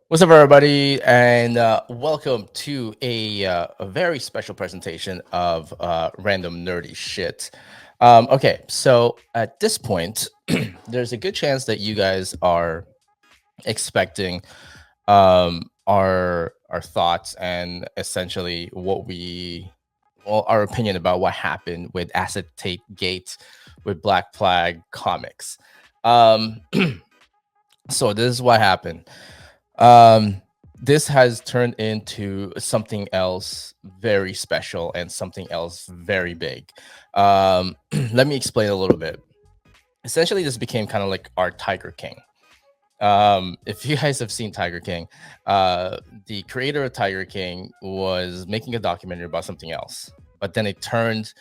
What's up, everybody, and welcome to a very special presentation of random nerdy shit. Okay, so at this point, there's a good chance that you guys are expecting our thoughts and essentially our opinion about what happened with Acetate Gate with Black Flag Comics. Um, so this is what happened. Um, this has turned into something else very special and something else very big. Let me explain a little bit. Essentially, this became kind of like our Tiger King. If you guys have seen Tiger King, the creator of Tiger King was making a documentary about something else, but then it turned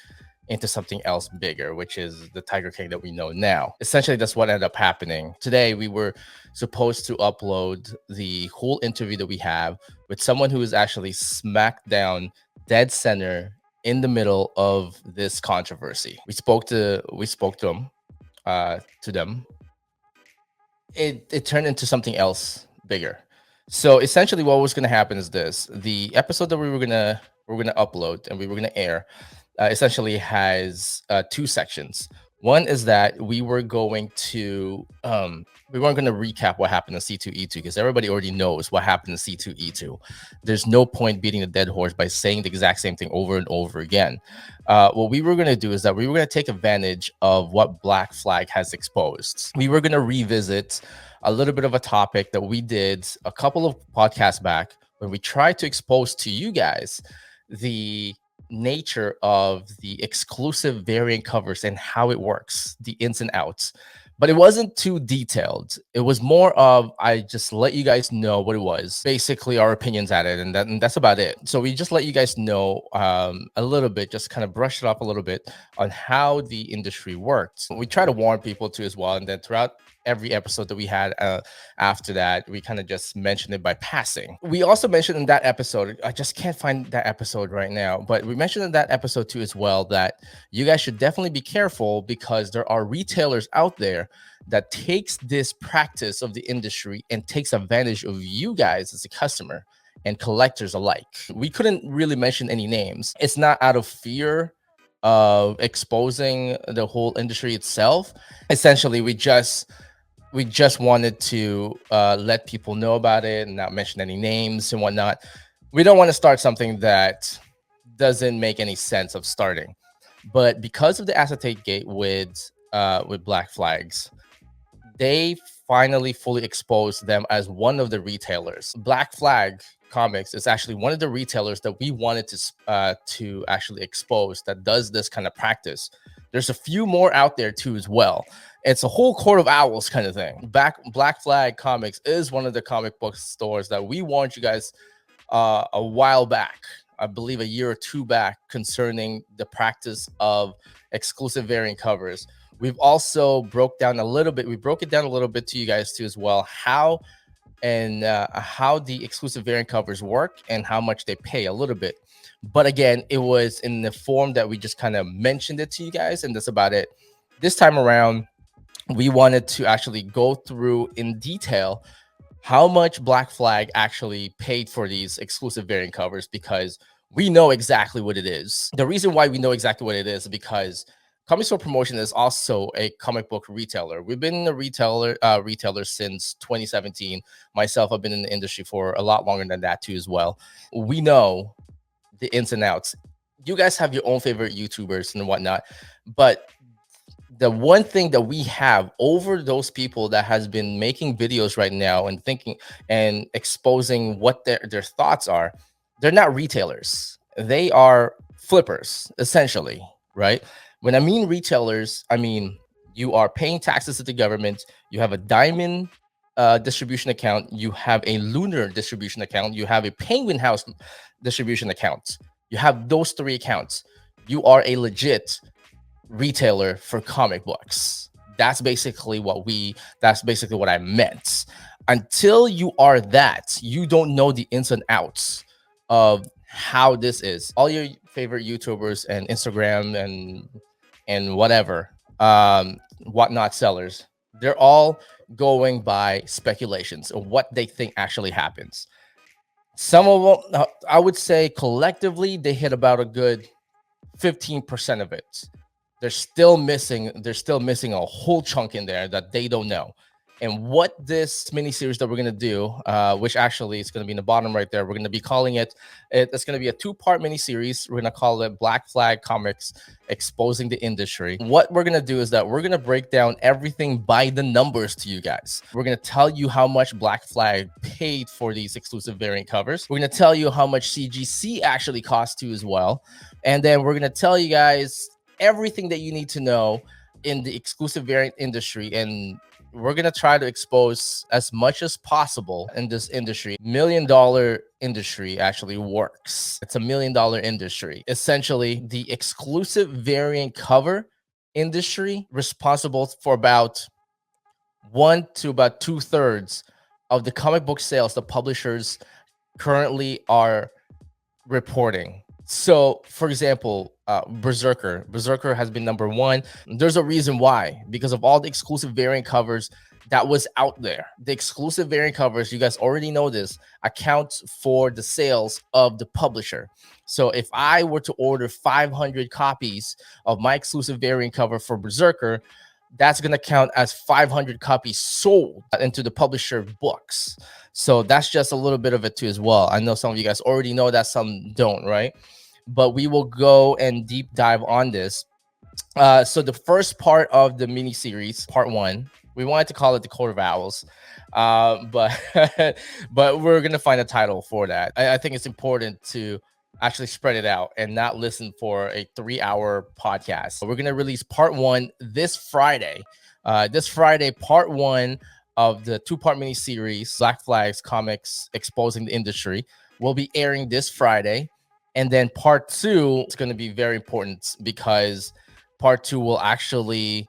into something else bigger, which is the Tiger King that we know now. Essentially, that's what ended up happening. Today, we were supposed to upload the whole interview that we have with someone who is actually smack down dead center in the middle of this controversy. We spoke to them. It turned into something else bigger. So essentially, what was going to happen is this: the episode that we were gonna upload and we were gonna air essentially has two sections. One is that we weren't going to recap what happened in C2E2 because everybody already knows what happened in C2E2. There's no point beating a dead horse by saying the exact same thing over and over again. What we were going to do is that we were going to take advantage of what Black Flag has exposed. We were going to revisit a little bit of a topic that we did a couple of podcasts back when we tried to expose to you guys the nature of the exclusive variant covers and how it works, the ins and outs. But it wasn't too detailed. It was more of I just let you guys know what it was, basically our opinions at it, and that's about it. So we just let you guys know a little bit, just kind of brush it up a little bit on how the industry worked. We try to warn people too as well, and then throughout every episode that we had after that, we kind of just mentioned it by passing. We also mentioned in that episode, I just can't find that episode right now, but we mentioned in that episode too as well that you guys should definitely be careful because there are retailers out there that takes this practice of the industry and takes advantage of you guys as a customer and collectors alike. We couldn't really mention any names. It's not out of fear of exposing the whole industry itself. Essentially, we just wanted to let people know about it and not mention any names and whatnot. We don't want to start something that doesn't make any sense of starting. But because of the acetate gate with Black Flags, they finally fully exposed them as one of the retailers. Black Flag Comics is actually one of the retailers that we wanted to actually expose that does this kind of practice. There's a few more out there too as well. It's a whole court of owls kind of thing. Black Flag Comics is one of the comic book stores that we warned you guys a while back, I believe a year or two back, concerning the practice of exclusive variant covers. We've also broke it down a little bit to you guys too as well, how the exclusive variant covers work and how much they pay a little bit. But again, it was in the form that we just kind of mentioned it to you guys, and that's about it. This time around, we wanted to actually go through in detail how much Black Flag actually paid for these exclusive variant covers because we know exactly what it is. The reason why we know exactly what it is because Comic Store Promotion is also a comic book retailer. We've been a retailer since 2017. Myself, I've been in the industry for a lot longer than that too as well. We know the ins and outs. You guys have your own favorite YouTubers and whatnot, but the one thing that we have over those people that has been making videos right now and thinking and exposing what their thoughts are, they're not retailers. They are flippers, essentially, right? When I mean retailers, I mean you are paying taxes to the government. You have a diamond distribution account. You have a lunar distribution account. You have a penguin house distribution account. You have those three accounts. You are a legit retailer for comic books. That's basically what I meant. Until you are that, you don't know the ins and outs of how this is. All your favorite YouTubers and Instagram and whatever whatnot sellers, they're all going by speculations of what they think actually happens. Some of them, I would say collectively, they hit about a good 15% of it. They're still missing a whole chunk in there that they don't know. And what this mini series that we're gonna do, which actually is gonna be in the bottom right there, we're gonna be calling it's gonna be a 2-part mini series. We're gonna call it Black Flag Comics Exposing the Industry. What we're gonna do is that we're gonna break down everything by the numbers to you guys. We're gonna tell you how much Black Flag paid for these exclusive variant covers. We're gonna tell you how much CGC actually cost too as well. And then we're gonna tell you guys everything that you need to know in the exclusive variant industry, and we're going to try to expose as much as possible in this industry. $1 million industry actually works. It's $1 million industry. Essentially, the exclusive variant cover industry responsible for about 1 to about 2/3 of the comic book sales the publishers currently are reporting. So, for example, Berserker has been number one. There's a reason why, because of all the exclusive variant covers that was out there. The exclusive variant covers, you guys already know this, account for the sales of the publisher. So if I were to order 500 copies of my exclusive variant cover for Berserker, that's going to count as 500 copies sold into the publisher books. So that's just a little bit of it too as well. I know some of you guys already know that, some don't, right? But we will go and deep dive on this. So the first part of the mini series, part 1, we wanted to call it the Code of Owls, but but we're gonna find a title for that. I think it's important to actually spread it out and not listen for a 3-hour podcast. We're gonna release part 1 this Friday. Part 1 of the 2-part mini series, Black Flags Comics Exposing the Industry, will be airing this Friday. And then part 2 is going to be very important, because part 2 will actually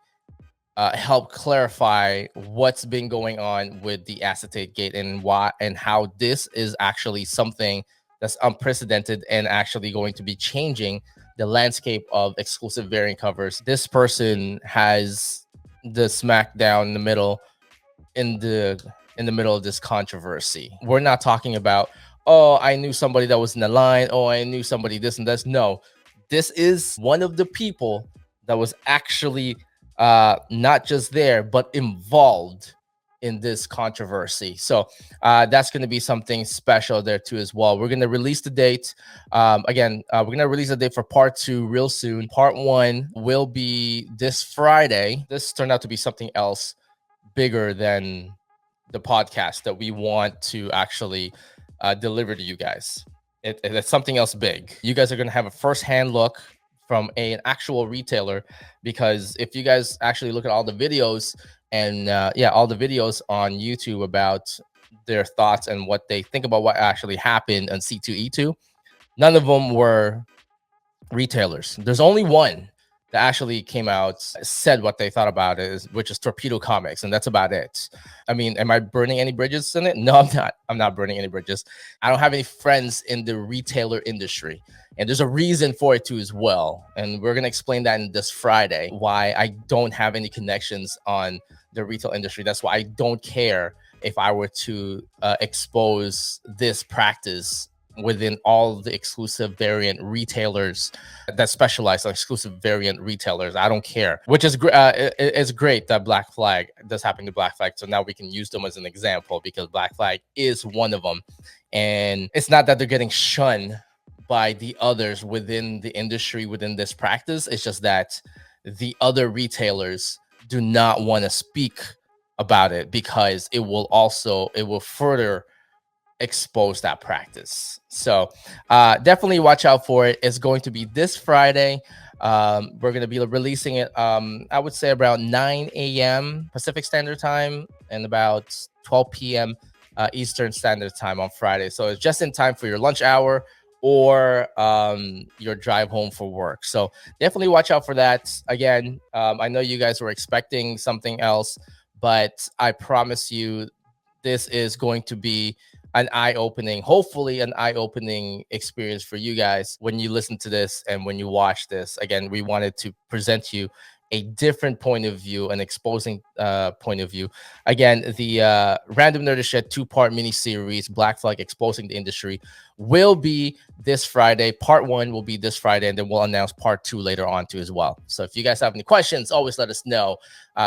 help clarify what's been going on with the acetate gate, and why and how this is actually something that's unprecedented and actually going to be changing the landscape of exclusive variant covers. This person has the smackdown in the middle of this controversy. We're not talking about, oh, I knew somebody that was in the line, oh, I knew somebody this and this. No, this is one of the people that was actually not just there, but involved in this controversy. So that's going to be something special there too as well. We're going to release the date. We're going to release the date for part 2 real soon. Part 1 will be this Friday. This turned out to be something else bigger than the podcast that we want to actually deliver to you guys. It's something else big. You guys are going to have a first-hand look from an actual retailer, because if you guys actually look at all the videos and all the videos on YouTube about their thoughts and what they think about what actually happened on C2E2, none of them were retailers. There's only one that actually came out, said what they thought about it, which is Torpedo Comics, and that's about it. I mean, am I burning any bridges in it? No, I'm not. I'm not burning any bridges. I don't have any friends in the retailer industry, and there's a reason for it too as well. And we're gonna explain that in this Friday, why I don't have any connections on the retail industry. That's why I don't care if I were to expose this practice within all the exclusive variant retailers that specialize on exclusive variant retailers. I don't care, which is great. It's great that Black Flag does happen to Black Flag. So now we can use them as an example, because Black Flag is one of them. And it's not that they're getting shunned by the others within the industry, within this practice. It's just that the other retailers do not want to speak about it, because it will further expose that practice. So definitely watch out for it. It's going to be this Friday. We're going to be releasing it, I would say around 9 a.m. Pacific Standard Time and about 12 p.m. Eastern Standard Time on Friday. So it's just in time for your lunch hour or your drive home for work. So definitely watch out for that. Again, I know you guys were expecting something else, but I promise you this is going to be hopefully an eye-opening experience for you guys when you listen to this and when you watch this. Again, we wanted to present you a different point of view, an exposing point of view. Again, the Random Nerd Shit 2-part mini series, Black Flag Exposing the Industry, will be this Friday. Part 1 will be this Friday, and then we'll announce part 2 later on too as well. So if you guys have any questions, always let us know.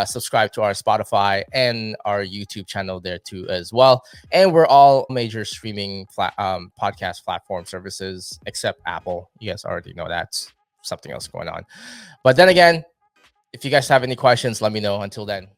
Subscribe to our Spotify and our YouTube channel there too as well. And we're all major streaming podcast platform services except Apple. You guys already know that's something else going on. But then again, if you guys have any questions, let me know. Until then.